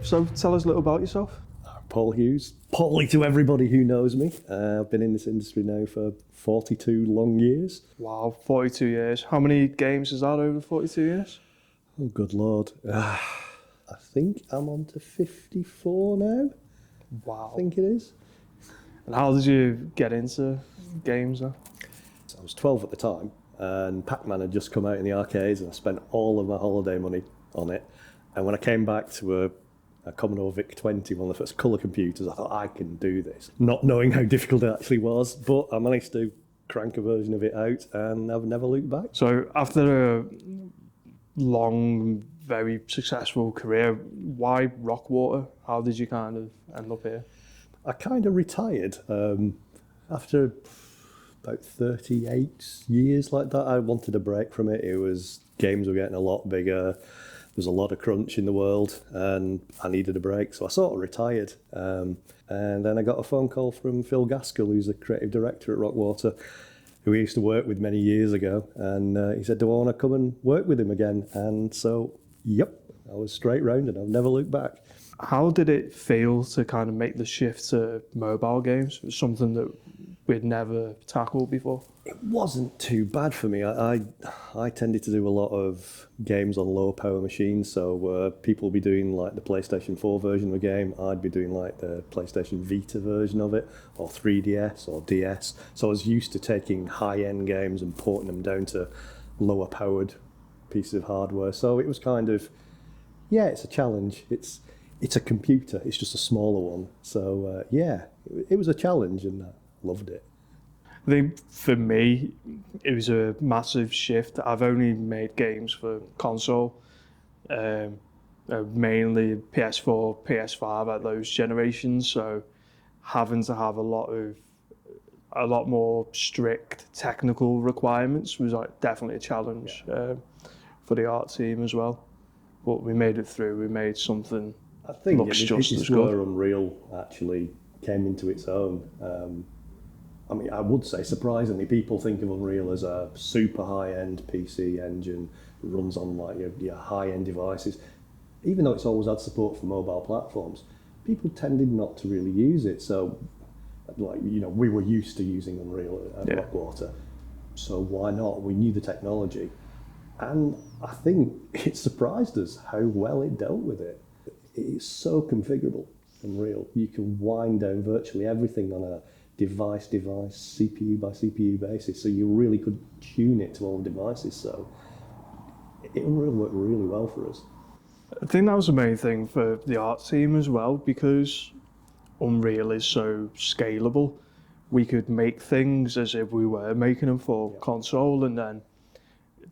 So tell us a little about yourself. Paul Hughes. Paulie to everybody who knows me. I've been in this industry now for 42 long years. Wow, 42 years. How many games is that over 42 years? Oh, good Lord. I think I'm on to 54 now. Wow. I think it is. And how did you get into games then? I was 12 at the time, and Pac-Man had just come out in the arcades, and I spent all of my holiday money on it. And when I came back to a Commodore VIC-20, one of the first colour computers, I thought, I can do this. Not knowing how difficult it actually was, but I managed to crank a version of it out, and I've never looked back. So after a long, very successful career, why Rockwater? How did you kind of end up here? I kind of retired after about 38 years like that. I wanted a break from it. Games were getting a lot bigger. There was a lot of crunch in the world, and I needed a break, so I sort of retired. And then I got a phone call from Phil Gaskell, who's the creative director at Rockwater, who we used to work with many years ago. And he said, do I want to come and work with him again? And so, yep, I was straight round, and I've never looked back. How did it feel to kind of make the shift to mobile games? It was something that we'd never tackled before. It wasn't too bad for me. I tended to do a lot of games on low power machines, so people would be doing like the PlayStation 4 version of a game, I'd be doing like the PlayStation Vita version of it, or 3DS or DS. So I was used to taking high-end games and porting them down to lower powered pieces of hardware. So it was kind of, yeah, it's a challenge. It's a computer, it's just a smaller one. So yeah, it was a challenge, and I loved it. I think for me, it was a massive shift. I've only made games for console, mainly PS4, PS5 at those generations. So having to have a lot more strict technical requirements was like definitely a challenge for the art team as well. But we made it through. We made something. I think looks just as it's good. where Unreal actually came into its own. I mean, I would say surprisingly, people think of Unreal as a super high-end PC engine, runs on like your high-end devices. Even though it's always had support for mobile platforms, people tended not to really use it. So, like, you know, we were used to using Unreal at Rockwater, so why not? We knew the technology, and I think it surprised us how well it dealt with it. It's so configurable, Unreal. You can wind down virtually everything on a device, CPU by CPU basis, so you really could tune it to all devices. So it really worked really well for us. I think that was the main thing for the art team as well, because Unreal is so scalable. We could make things as if we were making them for console, and then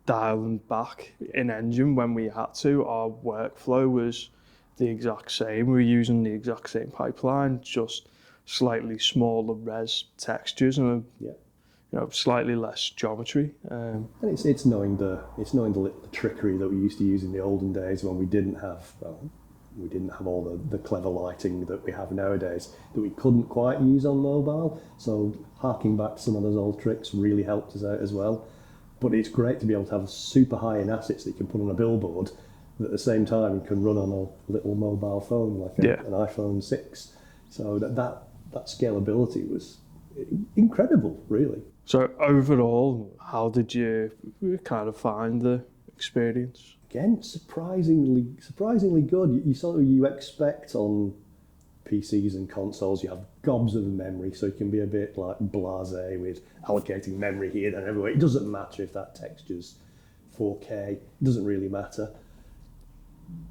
dial them back in engine when we had to. Our workflow was the exact same. We were using the exact same pipeline, just slightly smaller res textures and slightly less geometry. And it's knowing the trickery that we used to use in the olden days when we didn't have all the clever lighting that we have nowadays that we couldn't quite use on mobile. So harking back to some of those old tricks really helped us out as well. But it's great to be able to have super high-end assets that you can put on a billboard that at the same time can run on a little mobile phone like an iPhone 6. So that scalability was incredible, really. So overall, how did you kind of find the experience? Again, surprisingly good. You expect on PCs and consoles, you have gobs of memory, so you can be a bit like blasé with allocating memory here and everywhere. It doesn't matter if that texture's 4K, it doesn't really matter.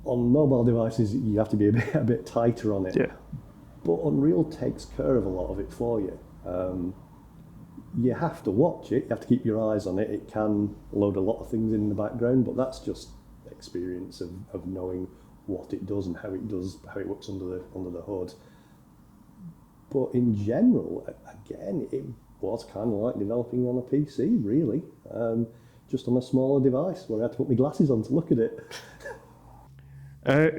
On mobile devices, you have to be a bit tighter on it. Yeah. But Unreal takes care of a lot of it for you. You have to watch it, you have to keep your eyes on it. It can load a lot of things in the background, but that's just experience of knowing what it does and how it works under the hood. But in general, again, it was kind of like developing on a PC, really, just on a smaller device where I had to put my glasses on to look at it.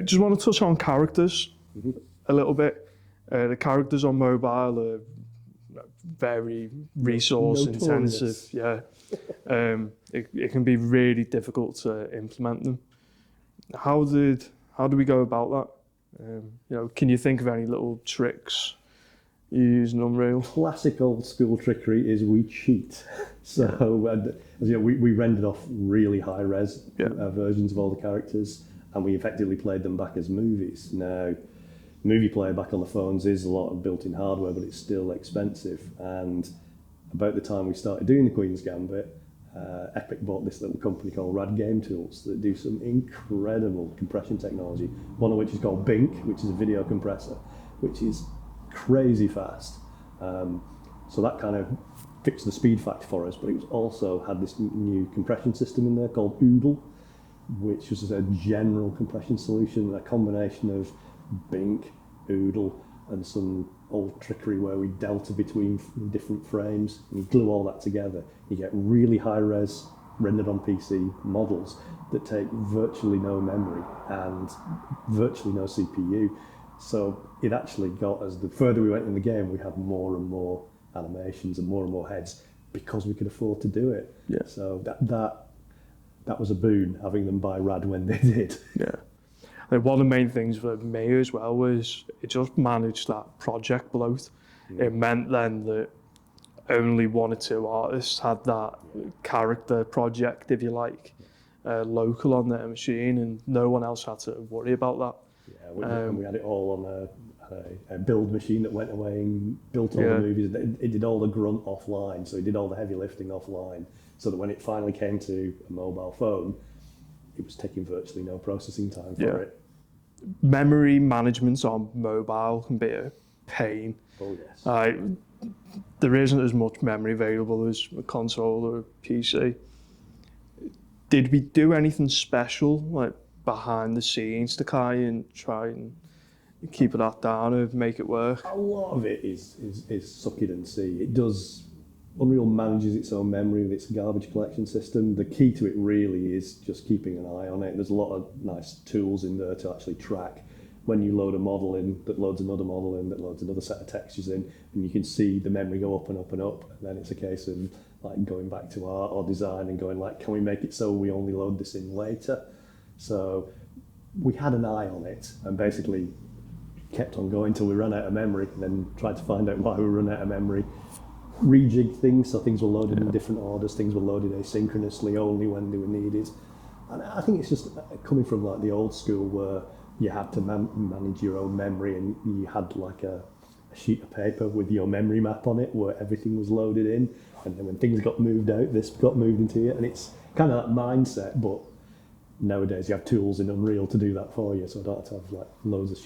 Just want to touch on characters a little bit. The characters on mobile are very resource intensive. Yeah, it can be really difficult to implement them. How do we go about Can you think of any little tricks you use in Unreal? Classic old school trickery is we cheat. So we rendered off really high res versions of all the characters, and we effectively played them back as movies. Now, movie player back on the phones is a lot of built-in hardware, but it's still expensive. And about the time we started doing the Queen's Gambit, Epic bought this little company called Rad Game Tools that do some incredible compression technology, one of which is called Bink, which is a video compressor, which is crazy fast. So that kind of fixed the speed factor for us, but it also had this new compression system in there called Oodle, which was a general compression solution, a combination of Bink, Oodle, and some old trickery where we delta between different frames and you glue all that together. You get really high res rendered on PC models that take virtually no memory and virtually no CPU. So it actually got, as the further we went in the game, we had more and more animations and more heads because we could afford to do it. Yeah. So that was a boon, having them buy Rad when they did. Yeah. One of the main things for me as well was it just managed that project bloat. It meant then that only one or two artists had that character project, if you like, local on their machine, and no one else had to worry about that. Yeah, we had it all on a build machine that went away and built all the movies. It did all the grunt offline, so it did all the heavy lifting offline, so that when it finally came to a mobile phone, it was taking virtually no processing time for it. Memory management on mobile can be a pain. Oh yes. There isn't as much memory available as a console or a PC. Did we do anything special, like behind the scenes, to try and keep that down or make it work? A lot of it is suck it and see. It does. Unreal manages its own memory with its garbage collection system. The key to it really is just keeping an eye on it. There's a lot of nice tools in there to actually track when you load a model in, that loads another model in, that loads another set of textures in, and you can see the memory go up and up and up. And then it's a case of like going back to art or design and going like, can we make it so we only load this in later? So we had an eye on it and basically kept on going till we ran out of memory, and then tried to find out why we ran out of memory. Rejig things, so things were loaded in different orders, things were loaded asynchronously only when they were needed. And I think it's just coming from like the old school where you had to manage your own memory, and you had like a sheet of paper with your memory map on it where everything was loaded in, and then when things got moved out, this got moved into it, and it's kind of that mindset. But nowadays you have tools in Unreal to do that for you, so I don't have to have like loads of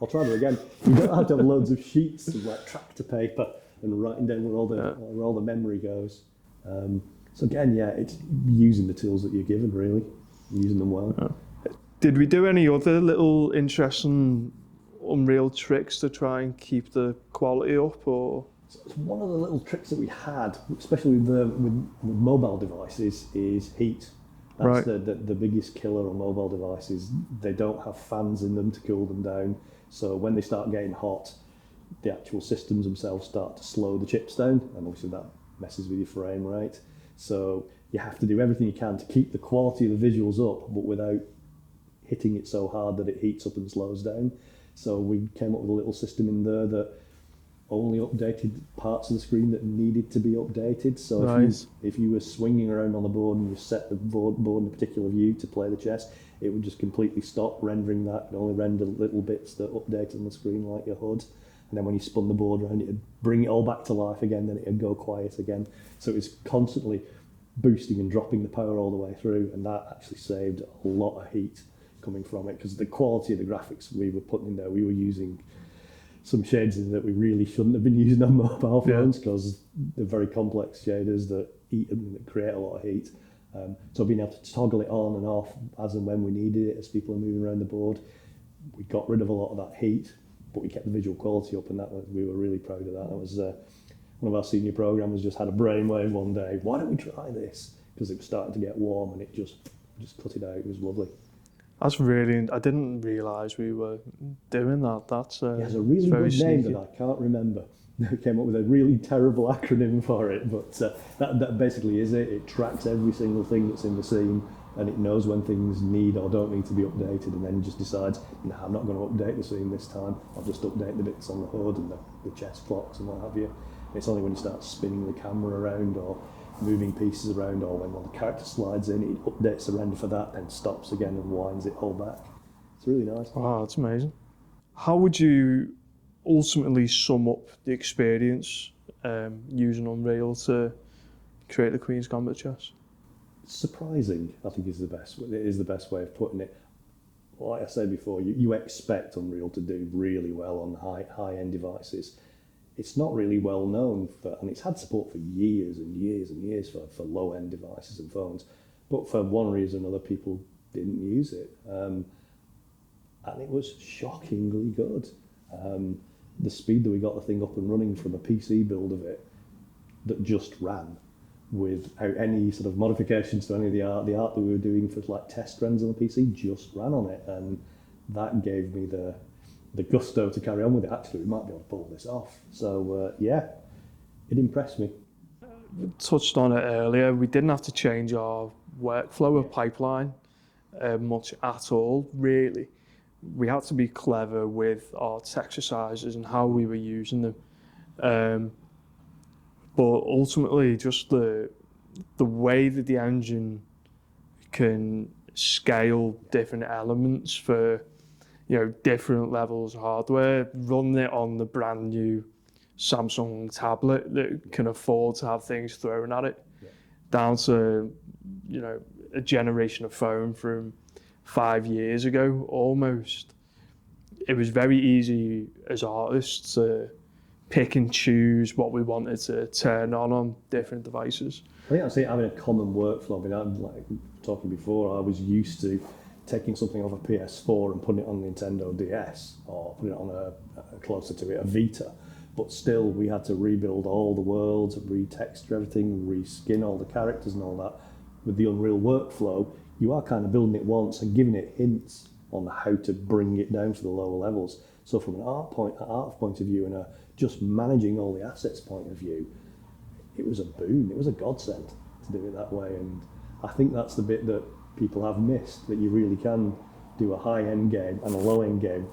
I'll try that again. You don't have to have loads of sheets of like tractor paper and writing down where all the memory goes. So again, it's using the tools that you're given, really, using them well. Yeah. Did we do any other little interesting Unreal tricks to try and keep the quality up, or? So one of the little tricks that we had, especially with mobile devices, is heat. That's the biggest killer on mobile devices. They don't have fans in them to cool them down. So when they start getting hot, the actual systems themselves start to slow the chips down, and obviously that messes with your frame rate. So you have to do everything you can to keep the quality of the visuals up, but without hitting it so hard that it heats up and slows down. So we came up with a little system in there that only updated parts of the screen that needed to be updated. So if you were swinging around on the board and you set the board in a particular view to play the chess, it would just completely stop rendering that and only render little bits that update on the screen, like your HUD. And then when you spun the board around, it would bring it all back to life again, then it would go quiet again. So it was constantly boosting and dropping the power all the way through, and that actually saved a lot of heat coming from it, because the quality of the graphics we were putting in there, we were using some shades in that we really shouldn't have been using on mobile phones, because they're very complex shaders that eat and that create a lot of heat. So being able to toggle it on and off as and when we needed it, as people are moving around the board, we got rid of a lot of that heat, but we kept the visual quality up, and we were really proud of that. That was one of our senior programmers just had a brainwave one day. Why don't we try this? Because it was starting to get warm, and it just cut it out. It was lovely. That's really. I didn't realise we were doing that. That's it has a really good name that I can't remember. They came up with a really terrible acronym for it, but that basically is it. It tracks every single thing that's in the scene and it knows when things need or don't need to be updated, and then just decides, no, I'm not going to update the scene this time. I'll just update the bits on the hood and the chest clocks and what have you. It's only when you start spinning the camera around or moving pieces around, or when one of the character slides in, it updates the render for that, then stops again and winds it all back. It's really nice. Wow, that's amazing. How would you ultimately sum up the experience using Unreal to create the Queen's Gambit chess? Surprising, I think, is the best. It is the best way of putting it. Like I said before, you expect Unreal to do really well on high-end devices. It's not really well known for, and it's had support for years and years and years for low-end devices and phones, but for one reason or another, people didn't use it, and it was shockingly good. The speed that we got the thing up and running from a PC build of it that just ran without any sort of modifications to any of the art that we were doing for like test runs on the PC just ran on it, and that gave me the gusto to carry on with it. Actually, we might be able to pull this off. So yeah, it impressed me. Touched on it earlier, we didn't have to change our workflow or pipeline much at all, really. We had to be clever with our texture sizes and how we were using them. But ultimately, just the way that the engine can scale different elements for, you know, different levels of hardware, run it on the brand new Samsung tablet that can afford to have things thrown at it, down to, you know, a generation of phone from 5 years ago almost. It was very easy as artists to pick and choose what we wanted to turn on different devices. I think that's it, having a common workflow. I mean, I'm like talking before, I was used to taking something off a PS4 and putting it on the Nintendo DS, or putting it on a closer to it, a Vita. But still, we had to rebuild all the worlds, retexture everything, reskin all the characters and all that. With the Unreal workflow, you are kind of building it once and giving it hints on how to bring it down to the lower levels. So from an art point of view and a just managing all the assets point of view, it was a boon. It was a godsend to do it that way. And I think that's the bit that people have missed, that you really can do a high-end game and a low-end game,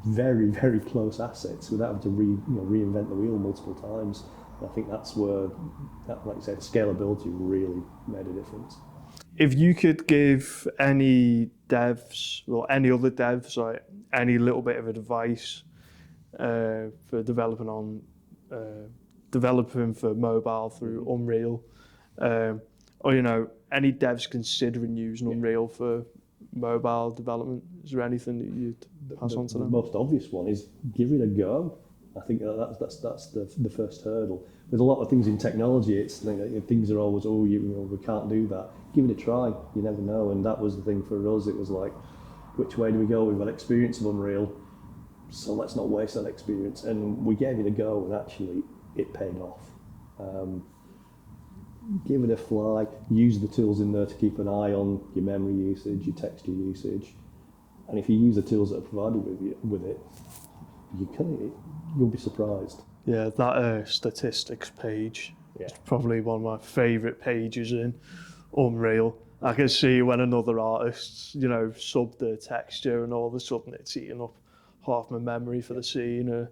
very, very close assets without having to reinvent the wheel multiple times. And I think that's where, like you said, scalability really made a difference. If you could give any devs, or any other devs, like any little bit of advice for developing for mobile through Unreal, or, you know, any devs considering using Unreal for mobile development, is there anything that you'd pass on to them? The most obvious one is give it a go. I think that's the first hurdle. With a lot of things in technology, it's things are always, we can't do that. Give it a try. You never know. And that was the thing for us. It was like, which way do we go? We've got experience of Unreal, so let's not waste that experience. And we gave it a go, and actually, it paid off. Give it a fly. Use the tools in there to keep an eye on your memory usage, your texture usage, and if you use the tools that are provided with it, you'll be surprised. Yeah, that statistics page is probably one of my favourite pages in Unreal. I can see when another artist, you know, subbed the texture and all of a sudden it's eating up half my memory for the scene.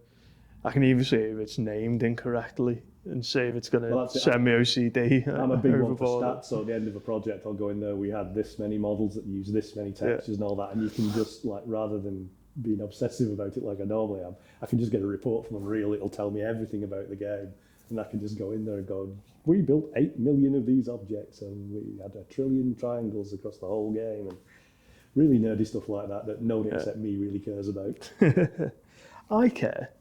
I can even see if it's named incorrectly and see if it's going to send me OCD. I'm a big one for stats, so at the end of a project I'll go in there, we had this many models that use this many textures and all that, and you can just, like, rather than being obsessive about it like I normally am, I can just get a report from Unreal. It'll tell me everything about the game, and I can just go in there and go, we built 8 million of these objects and we had 1 trillion triangles across the whole game, and really nerdy stuff like that nobody except me really cares about. I care.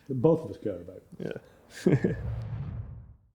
Both of us care about. Yeah.